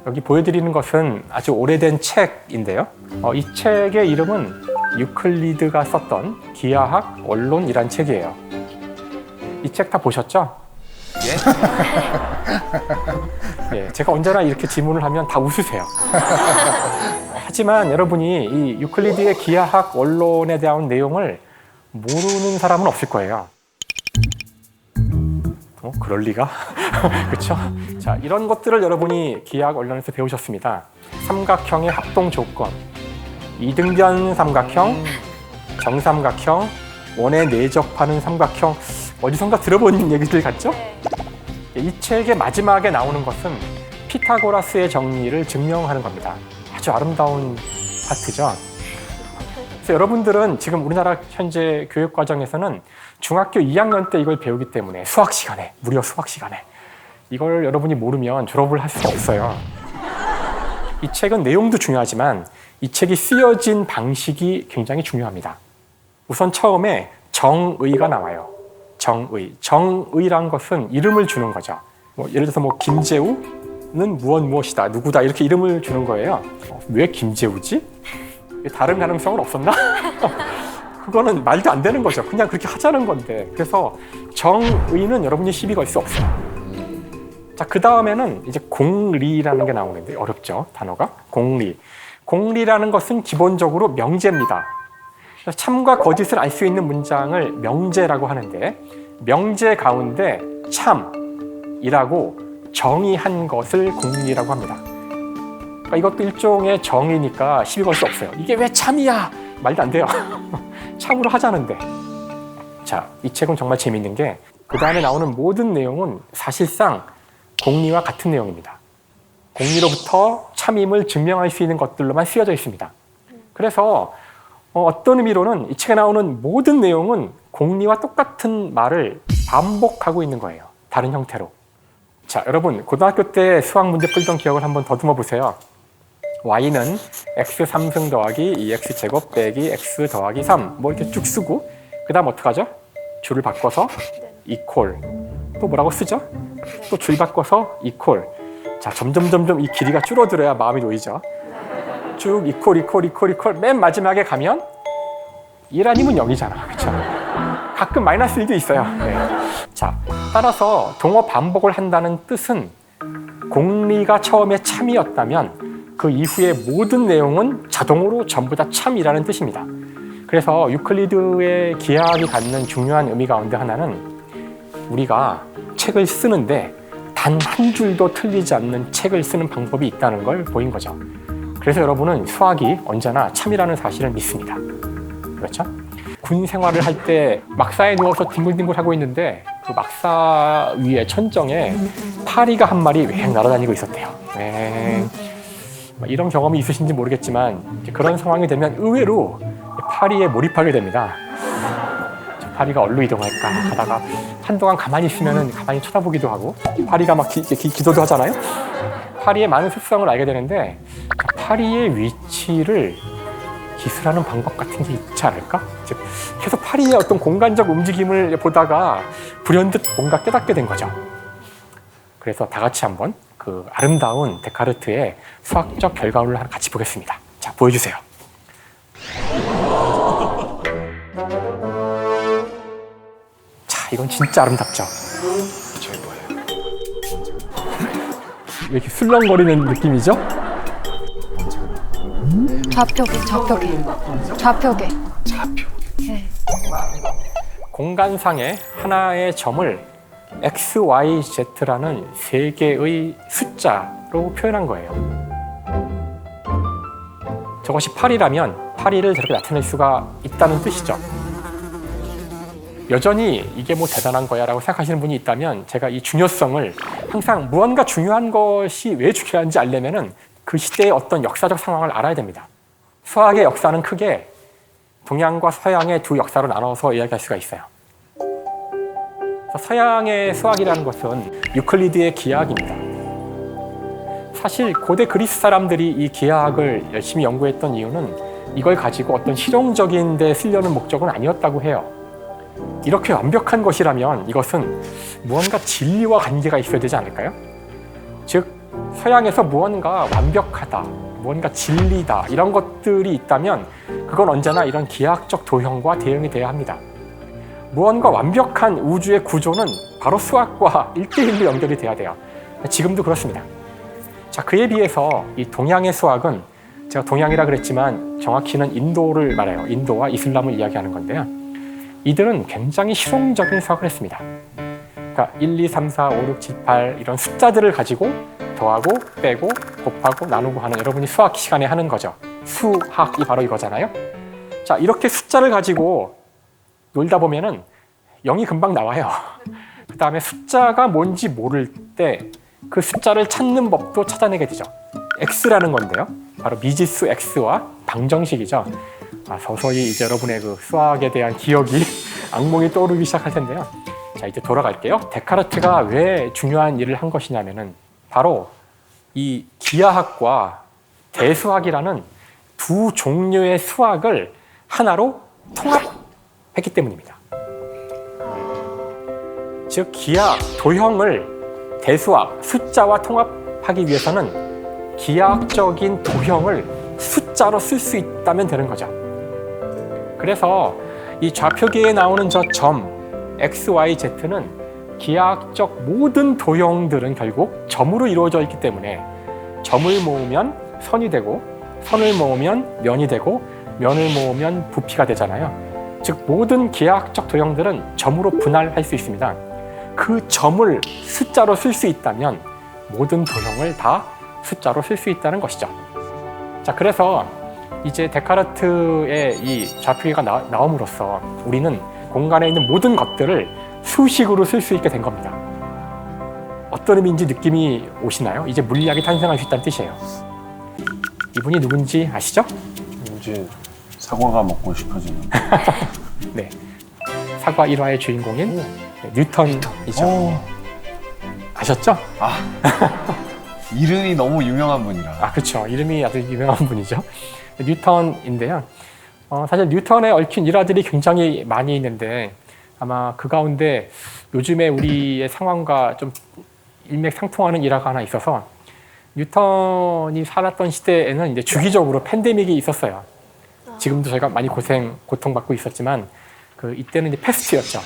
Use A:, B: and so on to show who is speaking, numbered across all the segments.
A: 여기 보여드리는 것은 아주 오래된 책인데요. 이 책의 이름은 유클리드가 썼던 기하학 원론이란 책이에요. 이 책 다 보셨죠? 예? 예, 제가 언제나 이렇게 질문을 하면 다 웃으세요. 하지만 여러분이 이 유클리드의 기하학 원론에 대한 내용을 모르는 사람은 없을 거예요. 그럴 리가? 그렇죠? 자, 이런 것들을 여러분이 기하학 원론에서 배우셨습니다. 삼각형의 합동 조건, 이등변 삼각형, 정삼각형, 원에 내접하는 삼각형, 어디선가 들어본 얘기들 같죠? 이 책의 마지막에 나오는 것은 피타고라스의 정리를 증명하는 겁니다. 아주 아름다운 파트죠. 그래서 여러분들은 지금 우리나라 현재 교육 과정에서는 중학교 2학년 때 이걸 배우기 때문에 수학 시간에, 무려 수학 시간에 이걸 여러분이 모르면 졸업을 할 수가 없어요. 이 책은 내용도 중요하지만 이 책이 쓰여진 방식이 굉장히 중요합니다. 우선 처음에 정의가 나와요. 정의. 정의란 것은 이름을 주는 거죠. 예를 들어서 김재우는 무엇이다, 누구다 이렇게 이름을 주는 거예요. 왜 김재우지? 다른 가능성은 없었나? 그거는 말도 안 되는 거죠. 그냥 그렇게 하자는 건데. 그래서 정의는 여러분이 시비 걸 수 없어요. 자, 그 다음에는 이제 공리라는 게 나오는데 어렵죠, 단어가. 공리. 공리라는 것은 기본적으로 명제입니다. 참과 거짓을 알 수 있는 문장을 명제라고 하는데, 명제 가운데 참이라고 정의한 것을 공리라고 합니다. 그러니까 이것도 일종의 정의니까 시비 걸 수 없어요. 이게 왜 참이야? 말도 안 돼요. 참으로 하자는데. 자, 이 책은 정말 재미있는 게 그 다음에 나오는 모든 내용은 사실상 공리와 같은 내용입니다. 공리로부터 참임을 증명할 수 있는 것들로만 쓰여져 있습니다. 그래서 어떤 의미로는 이 책에 나오는 모든 내용은 공리와 똑같은 말을 반복하고 있는 거예요. 다른 형태로. 자, 여러분 고등학교 때 수학 문제 풀던 기억을 한번 더듬어 보세요. y는 x 3승 더하기 2x제곱 빼기 x 더하기 3 이렇게 쭉 쓰고 그 다음 어떡하죠? 줄을 바꿔서 equal 또 뭐라고 쓰죠? 또 줄 바꿔서 equal. 자, 점점 이 길이가 줄어들어야 마음이 놓이죠. 쭉 equal 맨 마지막에 가면 1 아니면 0이잖아. 그렇죠? 가끔 마이너스 1도 있어요. 네. 자, 따라서 동어 반복을 한다는 뜻은 공리가 처음에 참이었다면 그 이후의 모든 내용은 자동으로 전부 다 참이라는 뜻입니다. 그래서 유클리드의 기하학이 갖는 중요한 의미 가운데 하나는 우리가 책을 쓰는데 단 한 줄도 틀리지 않는 책을 쓰는 방법이 있다는 걸 보인 거죠. 그래서 여러분은 수학이 언제나 참이라는 사실을 믿습니다. 그렇죠? 군 생활을 할 때 막사에 누워서 뒹굴뒹굴 하고 있는데 그 막사 위에 천정에 파리가 한 마리 왱 날아다니고 있었대요. 이런 경험이 있으신지 모르겠지만 그런 상황이 되면 의외로 파리에 몰입하게 됩니다. 파리가 어디로 이동할까 하다가 한동안 가만히 있으면 가만히 쳐다보기도 하고 파리가 막 기도도 하잖아요. 파리의 많은 습성을 알게 되는데 파리의 위치를 기술하는 방법 같은 게 있지 않을까? 계속 파리의 어떤 공간적 움직임을 보다가 불현듯 뭔가 깨닫게 된 거죠. 그래서 다 같이 한번 그 아름다운 데카르트의 수학적 결과물을 같이 보겠습니다. 자, 보여주세요. 자, 이건 진짜 아름답죠? 저게 뭐예요? 왜 이렇게 술렁거리는 느낌이죠?
B: 좌표계.
A: 네. 공간상의 하나의 점을 x, y, z라는 세 개의 숫자로 표현한 거예요. 저것이 8이라면 8을 저렇게 나타낼 수가 있다는 뜻이죠. 여전히 이게 뭐 대단한 거야 라고 생각하시는 분이 있다면 제가 이 중요성을 항상 무언가 중요한 것이 왜 중요한지 알려면은 그 시대의 어떤 역사적 상황을 알아야 됩니다. 수학의 역사는 크게 동양과 서양의 두 역사로 나눠서 이야기할 수가 있어요. 서양의 수학이라는 것은 유클리드의 기하학입니다. 사실 고대 그리스 사람들이 이 기하학을 열심히 연구했던 이유는 이걸 가지고 어떤 실용적인 데 쓰려는 목적은 아니었다고 해요. 이렇게 완벽한 것이라면 이것은 무언가 진리와 관계가 있어야 되지 않을까요? 즉 서양에서 무언가 완벽하다, 무언가 진리다 이런 것들이 있다면 그건 언제나 이런 기하학적 도형과 대응이 돼야 합니다. 무언가 완벽한 우주의 구조는 바로 수학과 1대1로 연결이 돼야 돼요. 지금도 그렇습니다. 자, 그에 비해서 이 동양의 수학은 제가 동양이라 그랬지만 정확히는 인도를 말해요. 인도와 이슬람을 이야기하는 건데요. 이들은 굉장히 실용적인 수학을 했습니다. 그러니까 1, 2, 3, 4, 5, 6, 7, 8 이런 숫자들을 가지고 더하고 빼고 곱하고 나누고 하는 여러분이 수학 시간에 하는 거죠. 수학이 바로 이거잖아요. 자, 이렇게 숫자를 가지고 놀다 보면은 0이 금방 나와요. 그 다음에 숫자가 뭔지 모를 때 그 숫자를 찾는 법도 찾아내게 되죠. x라는 건데요. 바로 미지수 x와 방정식이죠. 서서히 이제 여러분의 그 수학에 대한 기억이 악몽이 떠오르기 시작할 텐데요. 자, 이제 돌아갈게요. 데카르트가 왜 중요한 일을 한 것이냐면은 바로 이 기하학과 대수학이라는 두 종류의 수학을 하나로 통합했기 때문입니다. 즉 기하 도형을 대수학 숫자와 통합하기 위해서는 기하학적인 도형을 숫자로 쓸 수 있다면 되는 거죠. 그래서 이 좌표기에 나오는 저 점 x, y, z는 기하학적 모든 도형들은 결국 점으로 이루어져 있기 때문에 점을 모으면 선이 되고 선을 모으면 면이 되고 면을 모으면 부피가 되잖아요. 즉 모든 기하학적 도형들은 점으로 분할할 수 있습니다. 그 점을 숫자로 쓸 수 있다면 모든 도형을 다 숫자로 쓸 수 있다는 것이죠. 자, 그래서 이제 데카르트의 이 좌표기가 나옴으로써 우리는 공간에 있는 모든 것들을 수식으로 쓸 수 있게 된 겁니다. 어떤 의미인지 느낌이 오시나요? 이제 물리학이 탄생할 수 있다는 뜻이에요. 이분이 누군지 아시죠?
B: 이제 사과가 먹고 싶어지는.
A: 네, 사과 1화의 주인공인 뉴턴이죠. 아셨죠?
B: 이름이 너무 유명한 분이라.
A: 그렇죠. 이름이 아주 유명한 분이죠. 뉴턴인데요. 사실 뉴턴에 얽힌 일화들이 굉장히 많이 있는데 아마 그 가운데 요즘에 우리의 상황과 좀 일맥상통하는 일화가 하나 있어서 뉴턴이 살았던 시대에는 이제 주기적으로 팬데믹이 있었어요. 지금도 저희가 많이 고통받고 있었지만 이때는 이제 패스트였죠.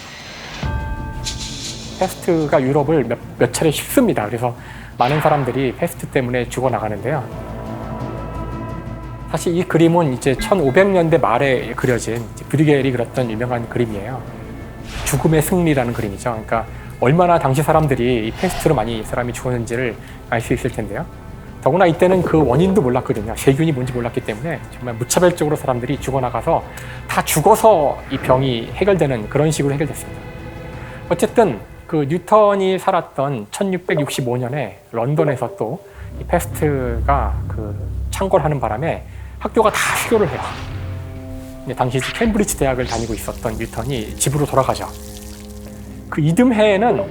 A: 패스트가 유럽을 몇 차례 휩습니다. 그래서 많은 사람들이 패스트 때문에 죽어나가는데요. 사실 이 그림은 이제 1500년대 말에 그려진 브리겔이 그렸던 유명한 그림이에요. 죽음의 승리라는 그림이죠. 그러니까 얼마나 당시 사람들이 이 패스트로 많이 사람이 죽었는지를 알 수 있을 텐데요. 더구나 이때는 그 원인도 몰랐거든요. 세균이 뭔지 몰랐기 때문에 정말 무차별적으로 사람들이 죽어나가서 다 죽어서 이 병이 해결되는 그런 식으로 해결됐습니다. 어쨌든 그 뉴턴이 살았던 1665년에 런던에서 또 이 패스트가 창궐 하는 바람에 학교가 다 휴교를 해요. 당시 캠브리지 대학을 다니고 있었던 뉴턴이 집으로 돌아가죠. 그 이듬해에는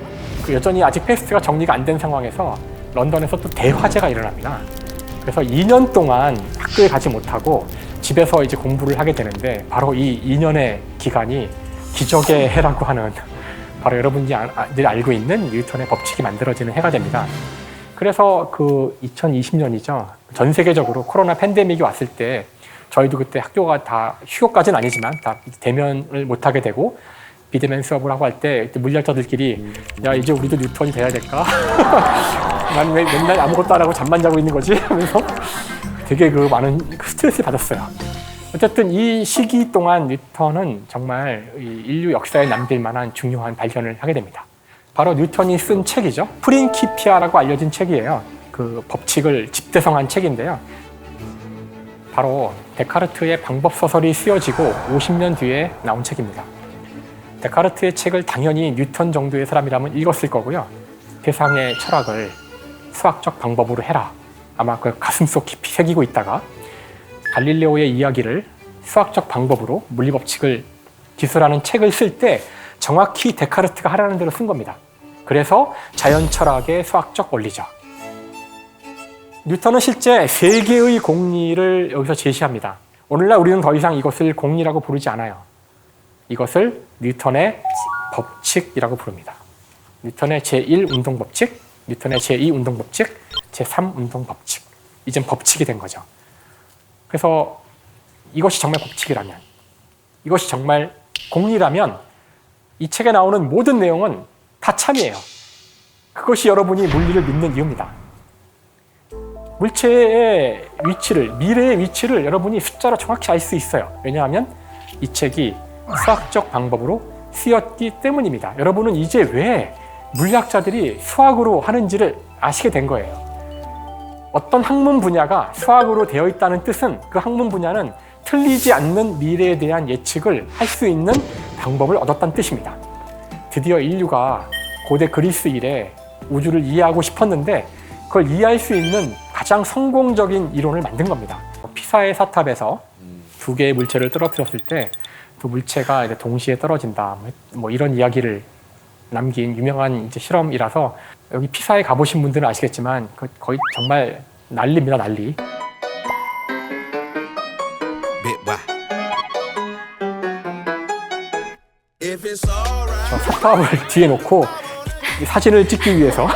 A: 여전히 아직 패스트가 정리가 안 된 상황에서 런던에서 또 대화재가 일어납니다. 그래서 2년 동안 학교에 가지 못하고 집에서 이제 공부를 하게 되는데 바로 이 2년의 기간이 기적의 해라고 하는 바로 여러분이 늘 알고 있는 뉴턴의 법칙이 만들어지는 해가 됩니다. 그래서 2020년이죠. 전 세계적으로 코로나 팬데믹이 왔을 때 저희도 그때 학교가 다 휴교까지는 아니지만 다 대면을 못하게 되고 비대면 수업을 하고 할 때 물리학자들끼리 야 이제 우리도 뉴턴이 돼야 될까? 난 왜 맨날 아무것도 안 하고 잠만 자고 있는 거지? 하면서 되게 많은 스트레스를 받았어요. 어쨌든 이 시기 동안 뉴턴은 정말 인류 역사에 남길 만한 중요한 발견을 하게 됩니다. 바로 뉴턴이 쓴 책이죠. 프린키피아라고 알려진 책이에요. 그 법칙을 집대성한 책인데요. 바로 데카르트의 방법 소설이 쓰여지고 50년 뒤에 나온 책입니다. 데카르트의 책을 당연히 뉴턴 정도의 사람이라면 읽었을 거고요. 세상의 철학을 수학적 방법으로 해라. 아마 그 가슴속 깊이 새기고 있다가 갈릴레오의 이야기를 수학적 방법으로 물리법칙을 기술하는 책을 쓸 때 정확히 데카르트가 하라는 대로 쓴 겁니다. 그래서 자연철학의 수학적 원리죠. 뉴턴은 실제 3개의 공리를 여기서 제시합니다. 오늘날 우리는 더 이상 이것을 공리라고 부르지 않아요. 이것을 뉴턴의 법칙이라고 부릅니다. 뉴턴의 제1 운동법칙, 뉴턴의 제2 운동 법칙, 제3 운동 법칙. 이젠 법칙이 된 거죠. 그래서 이것이 정말 법칙이라면, 이것이 정말 공리라면 이 책에 나오는 모든 내용은 다 참이에요. 그것이 여러분이 물리를 믿는 이유입니다. 물체의 위치를, 미래의 위치를 여러분이 숫자로 정확히 알 수 있어요. 왜냐하면 이 책이 수학적 방법으로 쓰였기 때문입니다. 여러분은 이제 왜 물리학자들이 수학으로 하는지를 아시게 된 거예요. 어떤 학문 분야가 수학으로 되어 있다는 뜻은 그 학문 분야는 틀리지 않는 미래에 대한 예측을 할 수 있는 방법을 얻었다는 뜻입니다. 드디어 인류가 고대 그리스 이래 우주를 이해하고 싶었는데 그걸 이해할 수 있는 가장 성공적인 이론을 만든 겁니다. 피사의 사탑에서 두 개의 물체를 떨어뜨렸을 때 두 물체가 이제 동시에 떨어진다. 뭐 이런 이야기를 남긴 유명한 이제 실험이라서 여기 피사에 가보신 분들은 아시겠지만 거의 정말 난리입니다, 난리. 저 사탑을 뒤에 놓고 이 사진을 찍기 위해서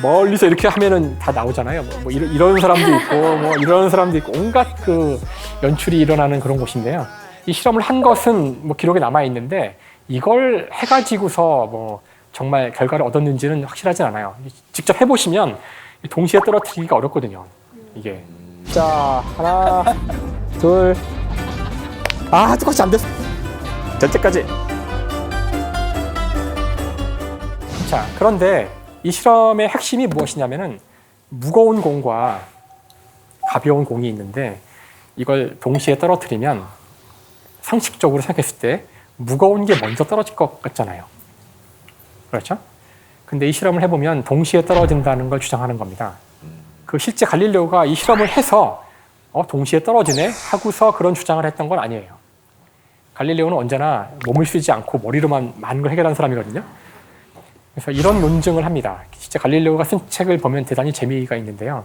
A: 멀리서 이렇게 하면은 다 나오잖아요. 뭐 이런 사람도 있고, 뭐 이런 사람도 있고, 온갖 그 연출이 일어나는 그런 곳인데요. 이 실험을 한 것은 뭐 기록에 남아 있는데 이걸 해가지고서 뭐 정말 결과를 얻었는지는 확실하진 않아요. 직접 해보시면 동시에 떨어뜨리기가 어렵거든요. 이게. 자, 하나, 둘. 아, 똑같이 안 됐어. 전체까지. 자, 그런데 이 실험의 핵심이 무엇이냐면은 무거운 공과 가벼운 공이 있는데 이걸 동시에 떨어뜨리면 상식적으로 생각했을 때 무거운 게 먼저 떨어질 것 같잖아요. 그렇죠? 근데 이 실험을 해보면 동시에 떨어진다는 걸 주장하는 겁니다. 그 실제 갈릴레오가 이 실험을 해서 동시에 떨어지네 하고서 그런 주장을 했던 건 아니에요. 갈릴레오는 언제나 몸을 쓰지 않고 머리로만 많은 걸 해결하는 사람이거든요. 그래서 이런 논증을 합니다. 진짜 갈릴레오가 쓴 책을 보면 대단히 재미가 있는데요.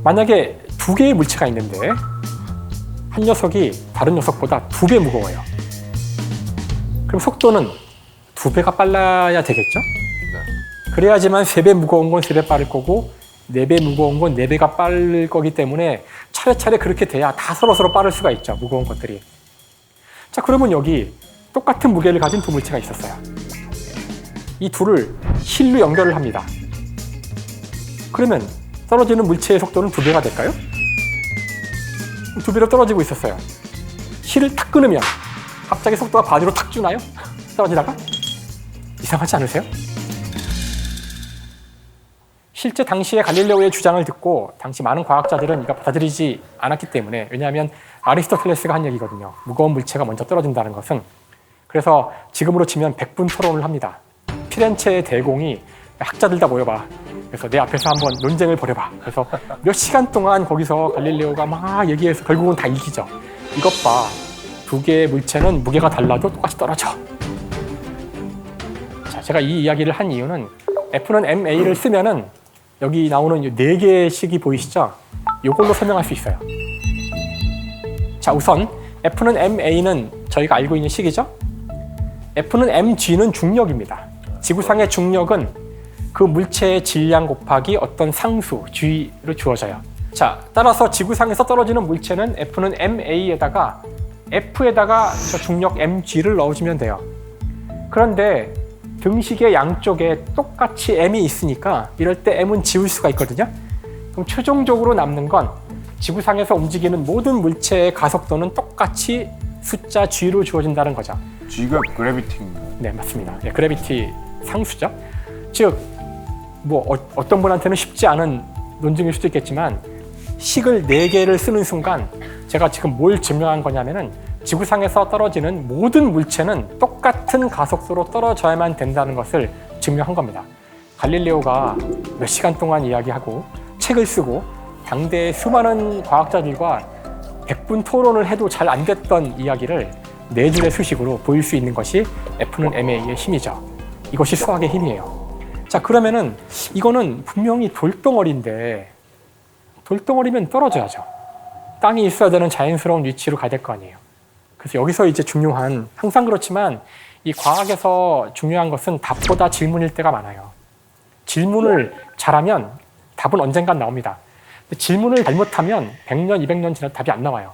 A: 만약에 두 개의 물체가 있는데 한 녀석이 다른 녀석보다 2배 무거워요. 그럼 속도는 2배가 빨라야 되겠죠? 그래야지만 3배 무거운 건 3배 빠를 거고 4배 무거운 건 4배가 빠를 거기 때문에 차례차례 그렇게 돼야 다 서로서로 빠를 수가 있죠. 무거운 것들이. 자, 그러면 여기 똑같은 무게를 가진 두 물체가 있었어요. 이 둘을 실로 연결을 합니다. 그러면 떨어지는 물체의 속도는 2배가 될까요? 2배로 떨어지고 있었어요. 실을 탁 끊으면 갑자기 속도가 반으로 탁 주나요? 떨어지다가? 이상하지 않으세요? 실제 당시에 갈릴레오의 주장을 듣고 당시 많은 과학자들은 이거 받아들이지 않았기 때문에, 왜냐하면 아리스토텔레스가 한 얘기거든요. 무거운 물체가 먼저 떨어진다는 것은. 그래서 지금으로 치면 100분 토론을 합니다. 피렌체의 대공이 학자들 다 모여봐. 그래서 내 앞에서 한번 논쟁을 벌여봐. 그래서 몇 시간 동안 거기서 갈릴레오가 막 얘기해서 결국은 다 이기죠. 이것 봐. 두 개의 물체는 무게가 달라도 똑같이 떨어져. 자, 제가 이 이야기를 한 이유는 F는 MA를 쓰면은 여기 나오는 4개의 식이 보이시죠? 이걸로 설명할 수 있어요. 자, 우선 F는 MA는 저희가 알고 있는 식이죠? F는 mg는 중력입니다. 지구상의 중력은 그 물체의 질량 곱하기 어떤 상수, g로 주어져요. 자, 따라서 지구상에서 떨어지는 물체는 F는 MA에다가 F에다가 저 중력 mg를 넣어주면 돼요. 그런데 등식의 양쪽에 똑같이 m이 있으니까 이럴 때 m은 지울 수가 있거든요. 그럼 최종적으로 남는 건 지구상에서 움직이는 모든 물체의 가속도는 똑같이 숫자 g로 주어진다는 거죠.
B: g가 그래비티인가요?
A: 네, 맞습니다. 네, 그래비티 상수죠. 즉, 뭐 어떤 분한테는 쉽지 않은 논증일 수도 있겠지만 식을 4개를 쓰는 순간 제가 지금 뭘 증명한 거냐면은 지구상에서 떨어지는 모든 물체는 똑같은 가속도로 떨어져야만 된다는 것을 증명한 겁니다. 갈릴레오가 몇 시간 동안 이야기하고 책을 쓰고 당대의 수많은 과학자들과 100분 토론을 해도 잘 안 됐던 이야기를 4줄의 수식으로 보일 수 있는 것이 F는 MA의 힘이죠. 이것이 수학의 힘이에요. 자, 그러면은 이거는 분명히 돌덩어리인데 돌덩어리면 떨어져야죠. 땅이 있어야 되는 자연스러운 위치로 가야 될 거 아니에요. 그래서 여기서 이제 중요한, 항상 그렇지만 이 과학에서 중요한 것은 답보다 질문일 때가 많아요. 질문을 잘하면 답은 언젠간 나옵니다. 근데 질문을 잘못하면 100년, 200년 지나도 답이 안 나와요.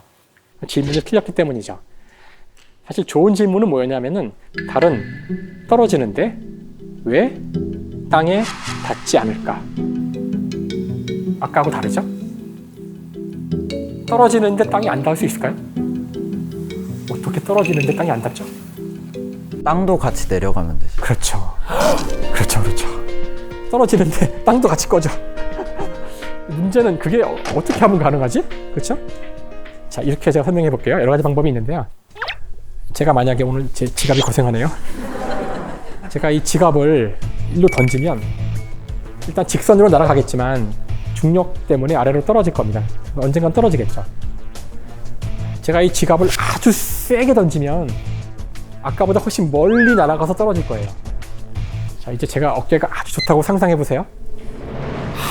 A: 질문을 틀렸기 때문이죠. 사실 좋은 질문은 뭐였냐면은 달은 떨어지는데 왜 땅에 닿지 않을까? 아까하고 다르죠? 떨어지는데 땅이 안 닿을 수 있을까요? 어떻게 떨어지는데 땅이 안 닿죠?
C: 땅도 같이 내려가면 되죠.
A: 그렇죠. 그렇죠. 떨어지는데 땅도 같이 꺼져. 문제는 그게 어떻게 하면 가능하지? 그렇죠? 자, 이렇게 제가 설명해 볼게요. 여러 가지 방법이 있는데요. 제가 만약에 오늘 제 지갑이 고생하네요. 제가 이 지갑을 일로 던지면 일단 직선으로 날아가겠지만 중력 때문에 아래로 떨어질 겁니다. 언젠간 떨어지겠죠. 제가 이 지갑을 아주 세게 던지면 아까보다 훨씬 멀리 날아가서 떨어질 거예요. 자, 이제 제가 어깨가 아주 좋다고 상상해 보세요.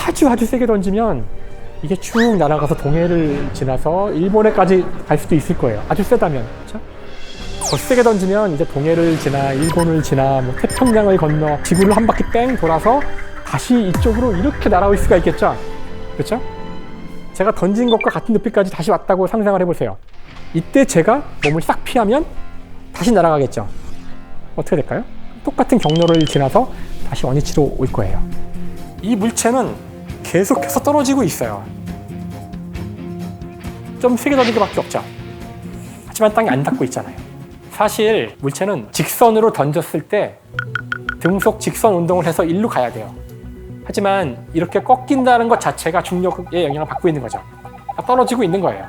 A: 아주 세게 던지면 이게 쭉 날아가서 동해를 지나서 일본에까지 갈 수도 있을 거예요. 아주 세다면. 그렇죠? 더 세게 던지면 이제 동해를 지나 일본을 지나 뭐 태평양을 건너 지구를 한 바퀴 뺑 돌아서 다시 이쪽으로 이렇게 날아올 수가 있겠죠. 그렇죠? 제가 던진 것과 같은 높이까지 다시 왔다고 상상을 해보세요. 이때 제가 몸을 싹 피하면 다시 날아가겠죠. 어떻게 될까요? 똑같은 경로를 지나서 다시 원위치로 올 거예요. 이 물체는 계속해서 떨어지고 있어요. 좀 세게 던진 것밖에 없죠. 하지만 땅이 안 닿고 있잖아요. 사실 물체는 직선으로 던졌을 때 등속 직선 운동을 해서 일로 가야 돼요. 하지만 이렇게 꺾인다는 것 자체가 중력의 영향을 받고 있는 거죠. 떨어지고 있는 거예요.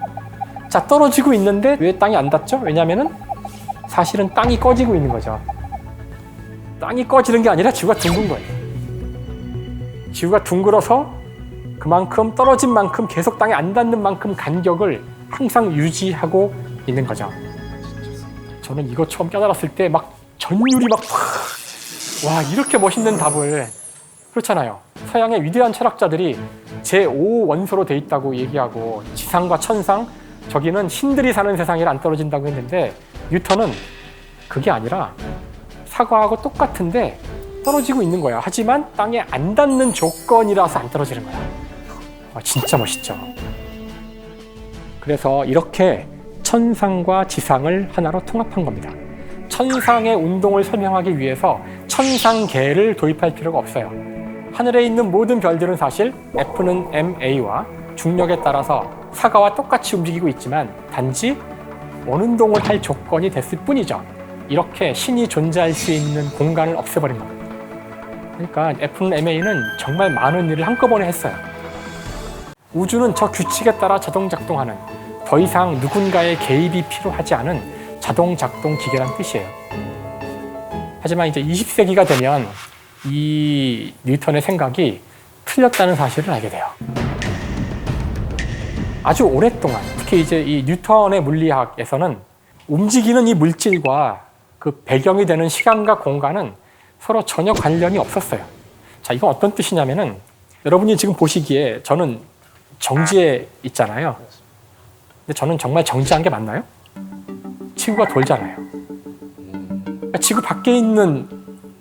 A: 자, 떨어지고 있는데 왜 땅이 안 닿죠? 왜냐하면은 사실은 땅이 꺼지고 있는 거죠. 땅이 꺼지는 게 아니라 지구가 둥근 거예요. 지구가 둥글어서 그만큼 떨어진 만큼 계속 땅에 안 닿는 만큼 간격을 항상 유지하고 있는 거죠. 저는 이거 처음 깨달았을 때 막 전율이 막 와, 이렇게 멋있는 답을. 그렇잖아요. 서양의 위대한 철학자들이 제5원소로 돼 있다고 얘기하고 지상과 천상, 저기는 신들이 사는 세상이라 안 떨어진다고 했는데 뉴턴은 그게 아니라 사과하고 똑같은데 떨어지고 있는 거야. 하지만 땅에 안 닿는 조건이라서 안 떨어지는 거야. 진짜 멋있죠. 그래서 이렇게 천상과 지상을 하나로 통합한 겁니다. 천상의 운동을 설명하기 위해서 천상계를 도입할 필요가 없어요. 하늘에 있는 모든 별들은 사실 F는 ma와 중력에 따라서 사과와 똑같이 움직이고 있지만 단지 원운동을 할 조건이 됐을 뿐이죠. 이렇게 신이 존재할 수 있는 공간을 없애버린 겁니다. 그러니까 F는 ma는 정말 많은 일을 한꺼번에 했어요. 우주는 저 규칙에 따라 자동 작동하는, 더 이상 누군가의 개입이 필요하지 않은 자동 작동 기계란 뜻이에요. 하지만 이제 20세기가 되면 이 뉴턴의 생각이 틀렸다는 사실을 알게 돼요. 아주 오랫동안, 특히 이제 이 뉴턴의 물리학에서는 움직이는 이 물질과 그 배경이 되는 시간과 공간은 서로 전혀 관련이 없었어요. 자, 이건 어떤 뜻이냐면은 여러분이 지금 보시기에 저는 정지에 있잖아요. 근데 저는 정말 정지한 게 맞나요? 지구가 돌잖아요. 그러니까 지구 밖에 있는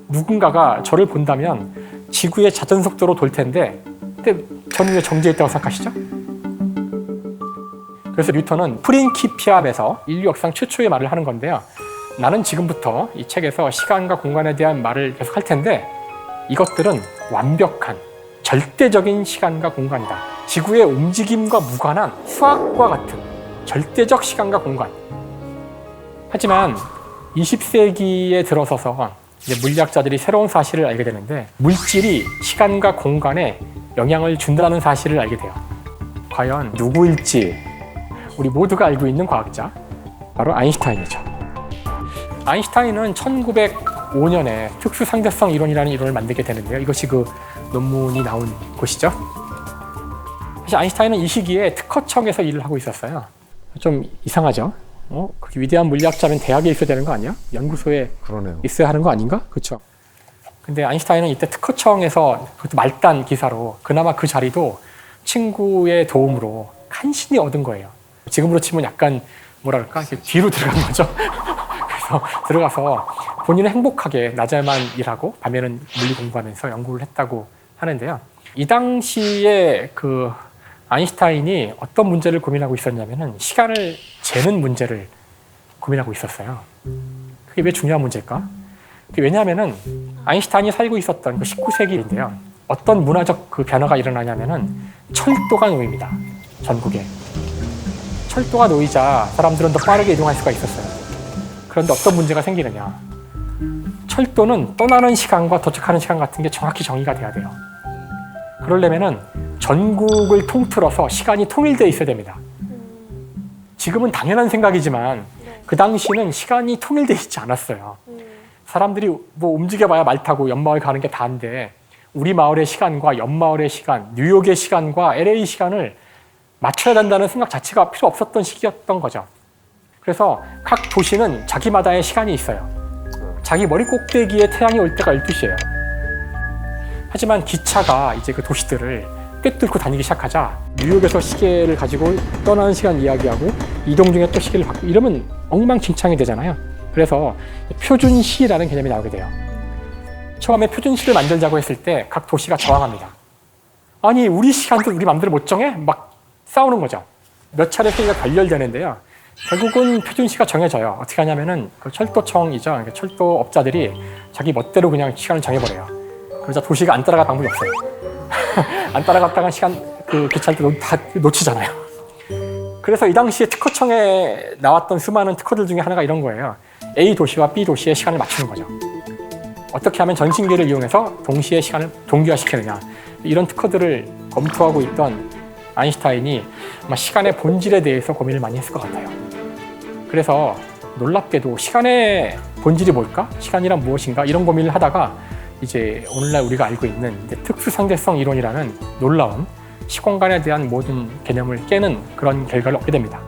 A: 누군가가 저를 본다면 지구의 자전 속도로 돌 텐데, 근데 저는 왜 정지해 있다고 생각하시죠? 그래서 뉴턴은 프린키피압에서 인류 역상 최초의 말을 하는 건데요. 나는 지금부터 이 책에서 시간과 공간에 대한 말을 계속 할 텐데 이것들은 완벽한 절대적인 시간과 공간이다. 지구의 움직임과 무관한 수학과 같은 절대적 시간과 공간. 하지만 20세기에 들어서서 이제 물리학자들이 새로운 사실을 알게 되는데 물질이 시간과 공간에 영향을 준다는 사실을 알게 돼요. 과연 누구일지 우리 모두가 알고 있는 과학자, 바로 아인슈타인이죠. 아인슈타인은 1905년에 특수상대성 이론이라는 이론을 만들게 되는데요. 이것이 그 논문이 나온 곳이죠. 사실 아인슈타인은 이 시기에 특허청에서 일을 하고 있었어요. 좀 이상하죠? 그렇게 위대한 물리학자면 대학에 있어야 되는 거 아니야? 연구소에
B: 그러네요.
A: 있어야 하는 거 아닌가? 그렇죠. 근데 아인슈타인은 이때 특허청에서 그것도 말단 기사로 그나마 그 자리도 친구의 도움으로 간신히 얻은 거예요. 지금으로 치면 약간 뭐랄까 뒤로 들어간 거죠. 그래서 들어가서 본인은 행복하게 낮에만 일하고 밤에는 물리 공부하면서 연구를 했다고 하는데요. 이 당시에 그 아인슈타인이 어떤 문제를 고민하고 있었냐면은 시간을 재는 문제를 고민하고 있었어요. 그게 왜 중요한 문제일까? 그게 왜냐하면은 아인슈타인이 살고 있었던 그 19세기인데요. 어떤 문화적 그 변화가 일어나냐면은 철도가 놓입니다. 전국에. 철도가 놓이자 사람들은 더 빠르게 이동할 수가 있었어요. 그런데 어떤 문제가 생기느냐. 철도는 떠나는 시간과 도착하는 시간 같은 게 정확히 정의가 돼야 돼요. 그러려면은 전국을 통틀어서 시간이 통일되어 있어야 됩니다. 지금은 당연한 생각이지만 그 당시는 시간이 통일되어 있지 않았어요. 사람들이 뭐 움직여봐야 말 타고 옆마을 가는 게 다인데 우리 마을의 시간과 옆마을의 시간, 뉴욕의 시간과 LA 시간을 맞춰야 된다는 생각 자체가 필요 없었던 시기였던 거죠. 그래서 각 도시는 자기마다의 시간이 있어요. 자기 머리 꼭대기에 태양이 올 때가 12시예요. 하지만 기차가 이제 그 도시들을 꿰뚫고 다니기 시작하자 뉴욕에서 시계를 가지고 떠나는 시간 이야기하고 이동 중에 또 시계를 바꾸고 이러면 엉망진창이 되잖아요. 그래서 표준시라는 개념이 나오게 돼요. 처음에 표준시를 만들자고 했을 때 각 도시가 저항합니다. 아니 우리 시간도 우리 마음대로 못 정해? 막 싸우는 거죠. 몇 차례 회의가 결렬되는데요. 결국은 표준시가 정해져요. 어떻게 하냐면은 그 철도청이죠. 그러니까 철도업자들이 자기 멋대로 그냥 시간을 정해버려요. 그러자 도시가 안 따라갈 방법이 없어요. 안 따라갔다가 시간 그 기차를 다 놓치잖아요. 그래서 이 당시에 특허청에 나왔던 수많은 특허들 중에 하나가 이런 거예요. A 도시와 B 도시의 시간을 맞추는 거죠. 어떻게 하면 전신기를 이용해서 동시에 시간을 동기화시키느냐. 이런 특허들을 검토하고 있던 아인슈타인이 아마 시간의 본질에 대해서 고민을 많이 했을 것 같아요. 그래서 놀랍게도 시간의 본질이 뭘까? 시간이란 무엇인가? 이런 고민을 하다가 이제 오늘날 우리가 알고 있는 특수상대성 이론이라는 놀라운 시공간에 대한 모든 개념을 깨는 그런 결과를 얻게 됩니다.